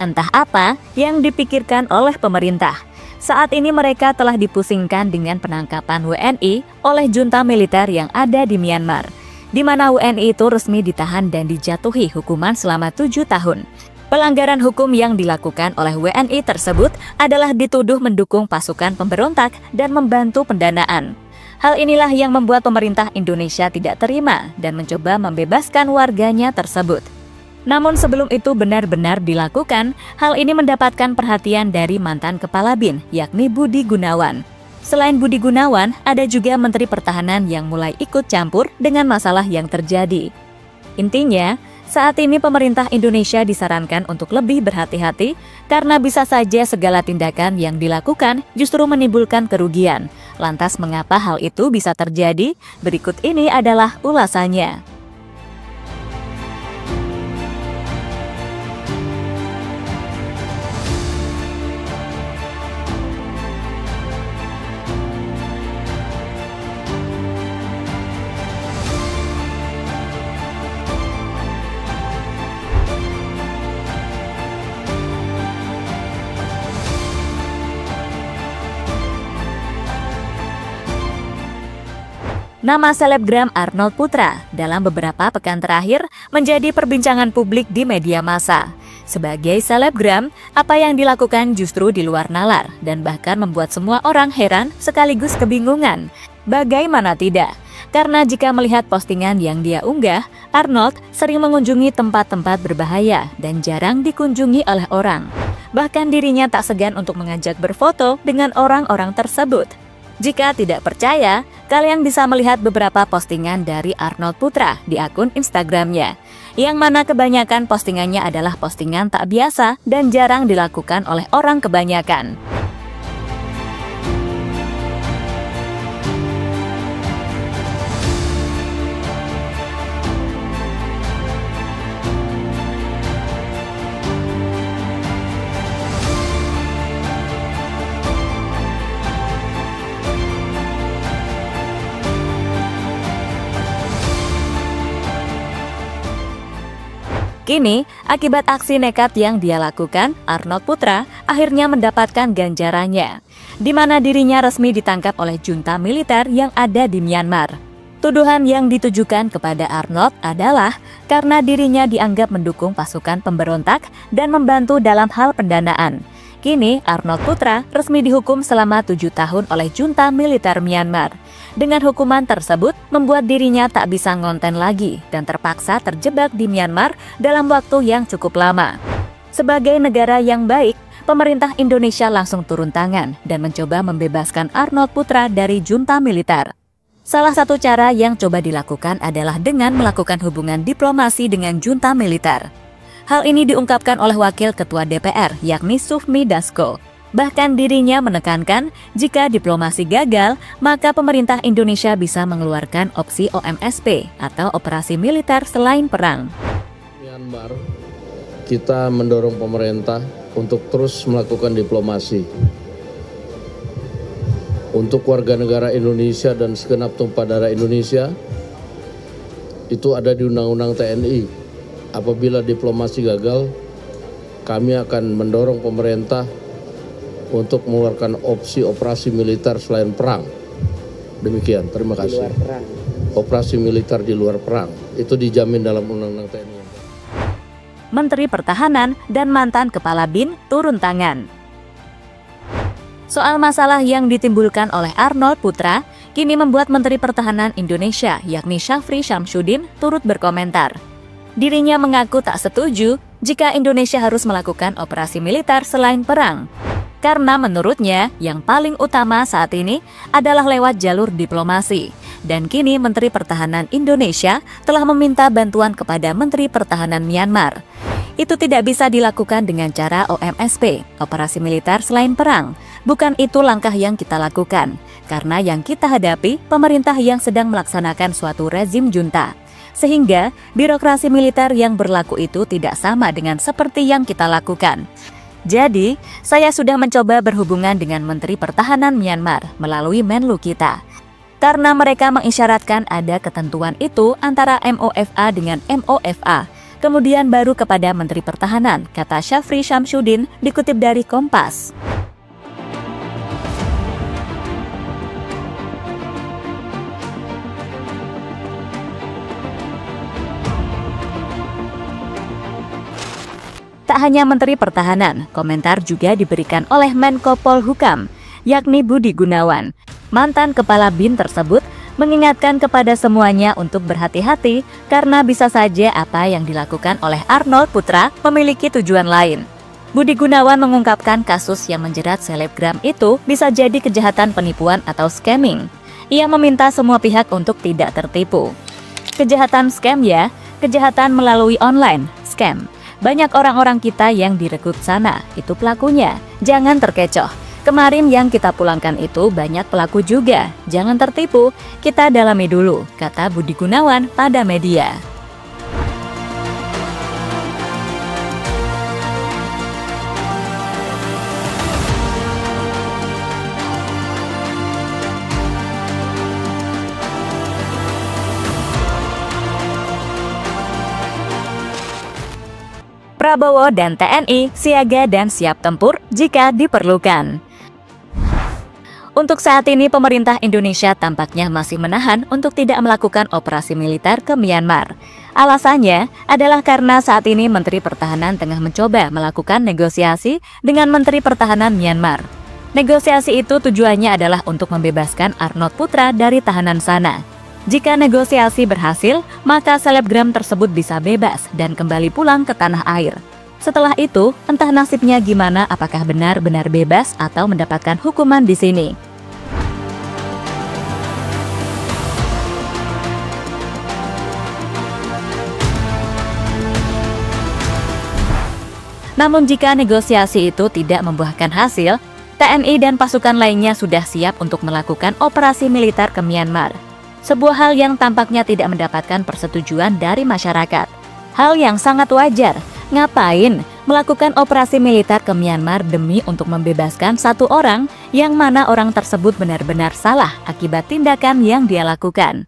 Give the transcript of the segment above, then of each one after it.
Entah apa yang dipikirkan oleh pemerintah. Saat ini mereka telah dipusingkan dengan penangkapan WNI oleh junta militer yang ada di Myanmar, di mana WNI itu resmi ditahan dan dijatuhi hukuman selama 7 tahun. Pelanggaran hukum yang dilakukan oleh WNI tersebut adalah dituduh mendukung pasukan pemberontak dan membantu pendanaan. Hal inilah yang membuat pemerintah Indonesia tidak terima dan mencoba membebaskan warganya tersebut. Namun sebelum itu benar-benar dilakukan, hal ini mendapatkan perhatian dari mantan Kepala BIN, yakni Budi Gunawan. Selain Budi Gunawan, ada juga Menteri Pertahanan yang mulai ikut campur dengan masalah yang terjadi. Intinya, saat ini pemerintah Indonesia disarankan untuk lebih berhati-hati karena bisa saja segala tindakan yang dilakukan justru menimbulkan kerugian. Lantas mengapa hal itu bisa terjadi? Berikut ini adalah ulasannya. Nama selebgram Arnold Putra dalam beberapa pekan terakhir menjadi perbincangan publik di media massa. Sebagai selebgram, apa yang dilakukan justru di luar nalar dan bahkan membuat semua orang heran sekaligus kebingungan. Bagaimana tidak? Karena jika melihat postingan yang dia unggah, Arnold sering mengunjungi tempat-tempat berbahaya dan jarang dikunjungi oleh orang. Bahkan dirinya tak segan untuk mengajak berfoto dengan orang-orang tersebut. Jika tidak percaya, kalian bisa melihat beberapa postingan dari Arnold Putra di akun Instagramnya, yang mana kebanyakan postingannya adalah postingan tak biasa dan jarang dilakukan oleh orang kebanyakan. Kini, akibat aksi nekat yang dia lakukan, Arnold Putra akhirnya mendapatkan ganjarannya, di mana dirinya resmi ditangkap oleh junta militer yang ada di Myanmar. Tuduhan yang ditujukan kepada Arnold adalah karena dirinya dianggap mendukung pasukan pemberontak dan membantu dalam hal pendanaan. Kini, Arnold Putra resmi dihukum selama 7 tahun oleh junta militer Myanmar. Dengan hukuman tersebut, membuat dirinya tak bisa ngonten lagi dan terpaksa terjebak di Myanmar dalam waktu yang cukup lama. Sebagai negara yang baik, pemerintah Indonesia langsung turun tangan dan mencoba membebaskan Arnold Putra dari junta militer. Salah satu cara yang coba dilakukan adalah dengan melakukan hubungan diplomasi dengan junta militer. Hal ini diungkapkan oleh Wakil Ketua DPR, yakni Sufmi Dasko. Bahkan dirinya menekankan jika diplomasi gagal, maka pemerintah Indonesia bisa mengeluarkan opsi OMSP atau operasi militer selain perang. Myanmar, kita mendorong pemerintah untuk terus melakukan diplomasi. Untuk warga negara Indonesia dan segenap tumpah darah Indonesia, itu ada di Undang-Undang TNI. Apabila diplomasi gagal, kami akan mendorong pemerintah untuk mengeluarkan opsi operasi militer selain perang. Demikian, terima kasih. Operasi militer di luar perang, itu dijamin dalam Undang-Undang TNI. Menteri Pertahanan dan mantan Kepala BIN turun tangan. Soal masalah yang ditimbulkan oleh Arnold Putra, kini membuat Menteri Pertahanan Indonesia, yakni Syafri Syamsuddin, turut berkomentar. Dirinya mengaku tak setuju jika Indonesia harus melakukan operasi militer selain perang. Karena menurutnya, yang paling utama saat ini adalah lewat jalur diplomasi. Dan kini Menteri Pertahanan Indonesia telah meminta bantuan kepada Menteri Pertahanan Myanmar. Itu tidak bisa dilakukan dengan cara OMSP, operasi militer selain perang. Bukan itu langkah yang kita lakukan, karena yang kita hadapi pemerintah yang sedang melaksanakan suatu rezim junta. Sehingga birokrasi militer yang berlaku itu tidak sama dengan seperti yang kita lakukan. Jadi, saya sudah mencoba berhubungan dengan Menteri Pertahanan Myanmar melalui Menlu kita. Karena mereka mengisyaratkan ada ketentuan itu antara MOFA dengan MOFA. kemudian baru kepada Menteri Pertahanan, kata Syafri Syamsuddin dikutip dari Kompas. Tak hanya Menteri Pertahanan, komentar juga diberikan oleh Menko Polhukam, yakni Budi Gunawan. Mantan Kepala BIN tersebut mengingatkan kepada semuanya untuk berhati-hati karena bisa saja apa yang dilakukan oleh Arnold Putra memiliki tujuan lain. Budi Gunawan mengungkapkan kasus yang menjerat selebgram itu bisa jadi kejahatan penipuan atau scamming. Ia meminta semua pihak untuk tidak tertipu. Kejahatan scam ya, kejahatan melalui online, scam. Banyak orang-orang kita yang direkrut sana, itu pelakunya. Jangan terkecoh. Kemarin yang kita pulangkan itu banyak pelaku juga. Jangan tertipu, kita dalami dulu, kata Budi Gunawan pada media. Prabowo dan TNI siaga dan siap tempur jika diperlukan. Untuk saat ini pemerintah Indonesia tampaknya masih menahan untuk tidak melakukan operasi militer ke Myanmar. Alasannya adalah karena saat ini Menteri Pertahanan tengah mencoba melakukan negosiasi dengan Menteri Pertahanan Myanmar. Negosiasi itu tujuannya adalah untuk membebaskan Arnold Putra dari tahanan sana. Jika negosiasi berhasil, maka selebgram tersebut bisa bebas dan kembali pulang ke tanah air. Setelah itu, entah nasibnya gimana, apakah benar-benar bebas atau mendapatkan hukuman di sini. Namun jika negosiasi itu tidak membuahkan hasil, TNI dan pasukan lainnya sudah siap untuk melakukan operasi militer ke Myanmar. Sebuah hal yang tampaknya tidak mendapatkan persetujuan dari masyarakat. Hal yang sangat wajar. Ngapain melakukan operasi militer ke Myanmar demi untuk membebaskan satu orang yang mana orang tersebut benar-benar salah akibat tindakan yang dia lakukan?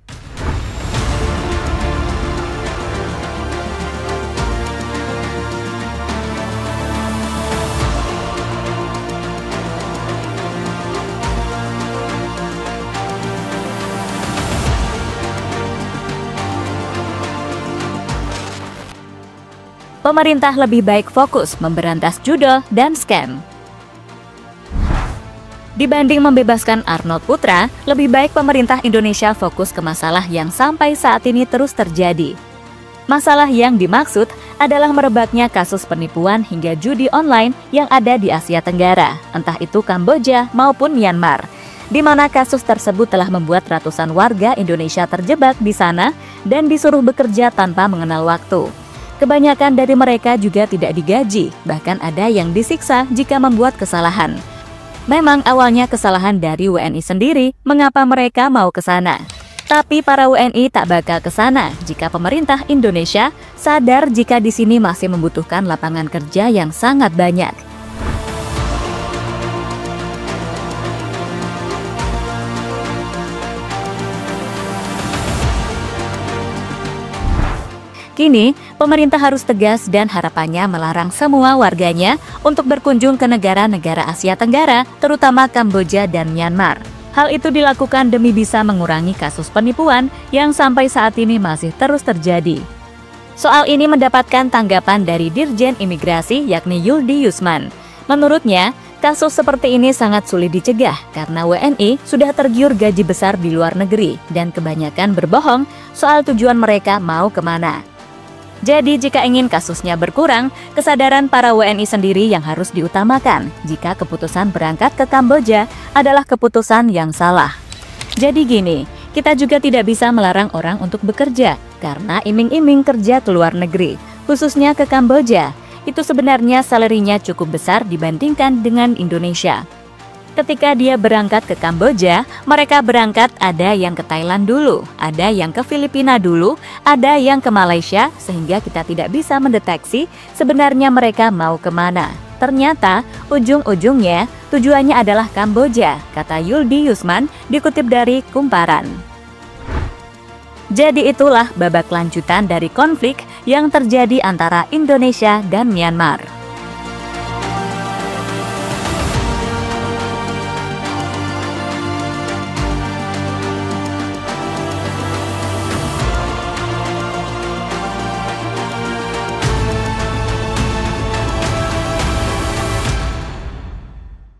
Pemerintah lebih baik fokus memberantas judo dan scam. Dibanding membebaskan Arnold Putra, lebih baik pemerintah Indonesia fokus ke masalah yang sampai saat ini terus terjadi. Masalah yang dimaksud adalah merebaknya kasus penipuan hingga judi online yang ada di Asia Tenggara, entah itu Kamboja maupun Myanmar, di mana kasus tersebut telah membuat ratusan warga Indonesia terjebak di sana dan disuruh bekerja tanpa mengenal waktu. Kebanyakan dari mereka juga tidak digaji, bahkan ada yang disiksa jika membuat kesalahan. Memang awalnya kesalahan dari WNI sendiri, mengapa mereka mau ke sana. Tapi para WNI tak bakal ke sana jika pemerintah Indonesia sadar jika di sini masih membutuhkan lapangan kerja yang sangat banyak. Kini, pemerintah harus tegas dan harapannya melarang semua warganya untuk berkunjung ke negara-negara Asia Tenggara, terutama Kamboja dan Myanmar. Hal itu dilakukan demi bisa mengurangi kasus penipuan yang sampai saat ini masih terus terjadi. Soal ini mendapatkan tanggapan dari Dirjen Imigrasi yakni Yuldi Yusman. Menurutnya, kasus seperti ini sangat sulit dicegah karena WNI sudah tergiur gaji besar di luar negeri dan kebanyakan berbohong soal tujuan mereka mau kemana. Jadi jika ingin kasusnya berkurang, kesadaran para WNI sendiri yang harus diutamakan jika keputusan berangkat ke Kamboja adalah keputusan yang salah. Jadi gini, kita juga tidak bisa melarang orang untuk bekerja karena iming-iming kerja ke luar negeri, khususnya ke Kamboja. Itu sebenarnya salarinya cukup besar dibandingkan dengan Indonesia. Ketika dia berangkat ke Kamboja, mereka berangkat ada yang ke Thailand dulu, ada yang ke Filipina dulu, ada yang ke Malaysia, sehingga kita tidak bisa mendeteksi sebenarnya mereka mau kemana. Ternyata, ujung-ujungnya tujuannya adalah Kamboja, kata Yuldi Yusman dikutip dari Kumparan. Jadi itulah babak lanjutan dari konflik yang terjadi antara Indonesia dan Myanmar.